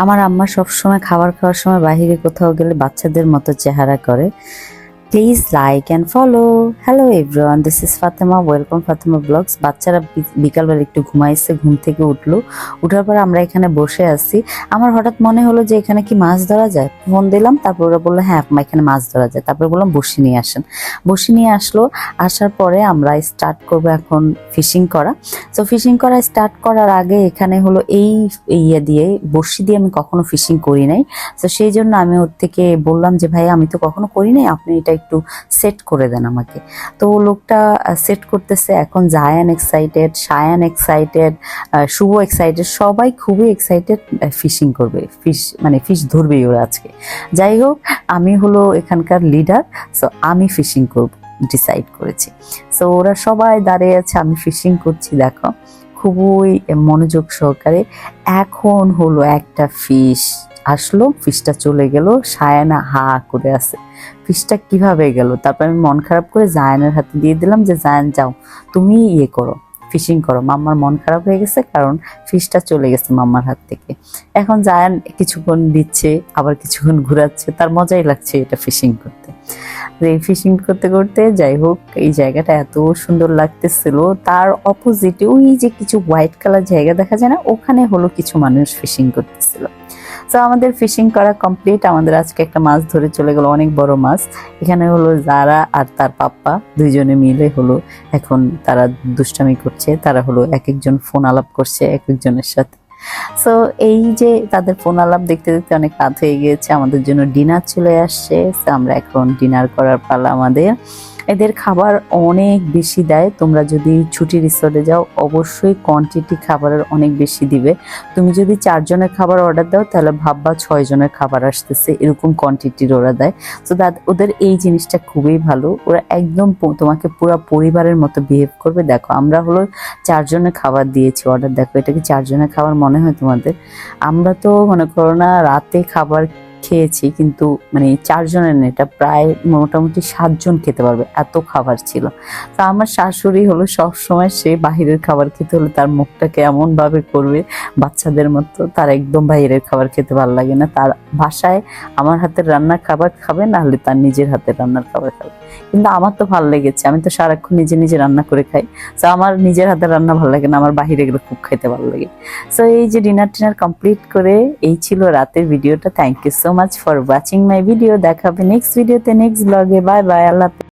আমার আম্মা সবসময় খাবার খাওয়ার সময় বাইরে কোথাও গেলে বাচ্চাদের মতো চেহারা করে। Please like and follow. Hello everyone, this is Fatema, welcome Fatema blogs. বাচ্চারা বিকালবেলা একটু ঘুমাইছে, ঘুম থেকে উঠলো, উঠার পর আমরা এখানে বসে আছি। আমার হঠাৎ মনে হলো যে এখানে কি মাছ ধরা যায়, ফোন দিলাম, তারপর ওরা বললো হ্যাঁ আম্মা এখানে মাছ ধরা যায়। তারপর বললাম বসি নিয়ে আসেন, বসি নিয়ে আসলো। আসার পরে আমরা স্টার্ট করবো এখন ফিশিং করা। তো ফিশিং করা স্টার্ট করার আগে এখানে হলো এই ইয়ে দিয়ে, বসি দিয়ে আমি কখনো ফিশিং করি নাই। তো সেই জন্য আমি ওর থেকে বললাম যে ভাই আমি তো কখনো করি নাই, আপনি এটা একটু সেট করে দেন আমাকে। তো লোকটা সেট করতেছে। এখন জায়ান এক্সাইটেড, সায়ান এক্সাইটেড, শুভ এক্সাইটেড, সবাই খুবই এক্সাইটেড ফিশিং করবে, ফিশ ধরবেই ওরা আজকে। যাই হোক, আমি হলো এখানকার লিডার, সো আমি ফিশিং করব ডিসাইড করেছি। সো ওরা সবাই দাঁড়িয়ে আছে, আমি ফিশিং করছি, দেখো খুবই মনোযোগ সহকারে। এখন হলো একটা ফিশ আসলো, ফিশটা চলে গেল, সায়ানা হা করে আছে ফিশটা কিভাবে গেল। তারপর আমি মন খারাপ করে জায়ানের হাতে দিয়ে দিলাম যে জায়ান যাও তুমি ইয়ে করো, ফিশিং করো। মাম্মার মন খারাপ হয়ে গেছে কারণ ফিশটা চলে গেছে মাম্মার হাত থেকে। এখন জায়ান কিছুক্ষণ দিচ্ছে, আবার কিছুক্ষণ ঘুরাচ্ছে, তার মজাই লাগছে এটা ফিশিং করতে। এই ফিশিং করতে করতে যাই হোক, এই জায়গাটা এত সুন্দর লাগতেছিল। তার অপোজিটে ওই যে কিছু হোয়াইট কালার জায়গা দেখা যায় না, ওখানে হলো কিছু মানুষ ফিশিং করতেছিল। তো আমাদের ফিশিং করা কমপ্লিট। আমাদের আজকে একটা মাছ ধরে চলে গেল, অনেক বড় মাছ। এখানে হলো যারা আর তার পাপ্পা দুইজনে মিলে হলো এখন তারা দুষ্টামি করছে, তারা হলো এক একজন ফোন আলাপ করছে এক একজনের সাথে। সো এই যে তাদের ফোন আলাপ দেখতে দেখতে অনেক রাত হয়ে গিয়েছে, আমাদের জন্য ডিনার চলে আসছে। তো আমরা এখন ডিনার করার পালা আমাদের। এদের খাবার অনেক বেশি দেয়, তোমরা যদি ছুটি রিসোর্টে যাও অবশ্যই কোয়ান্টিটি খাবারের অনেক বেশি দিবে। তুমি যদি 4 জনের খাবার অর্ডার দাও তাহলে ভাববা 6 জনের খাবার আসতেছে, এরকম কোয়ান্টিটির ওরা দেয়। তো ওদের এই জিনিসটা খুবই ভালো, ওরা একদম তোমাকে পুরো পরিবারের মতো বিহেভ করবে। দেখো আমরা হলো 4 জনের খাবার দিয়েছি অর্ডার, দেখো এটা কি 4 জনের খাবার মনে হয় তোমাদের? আমরা তো মনে করো না রাতে খাবার খেয়েছি, কিন্তু মানে 4 জনের না, এটা প্রায় মোটামুটি 7 জন খেতে পারবে, এত খাবার ছিল। তো আমার শাশুড়ি হলো সব সময় সে বাহিরের খাবার খেতে হলে তার মুখটাকে এমন ভাবে করবে বাচ্চাদের মতো, তার একদম বাহিরের খাবার খেতে ভালো লাগে না। তার বাসায় আমার হাতের রান্নার খাবার খাবে, না হলে তার নিজের হাতের রান্নার খাবার খাবে। কিন্তু আমার তো ভালো লেগেছে, আমি তো সারাক্ষণ নিজে নিজে রান্না করে খাই। তো আমার নিজের হাতের রান্না ভালো লাগে না, আমার বাহিরে গেলে খুব খেতে ভালো লাগে। সো এই যে ডিনার টিনার কমপ্লিট করে এই ছিল রাতের ভিডিওটা। Thank you so much for watching my video. দেখা হবে নেক্সট ভিডিওতে, নেক্সট ব্লগে। বাই বাই, আল্লাহ হাফেজ।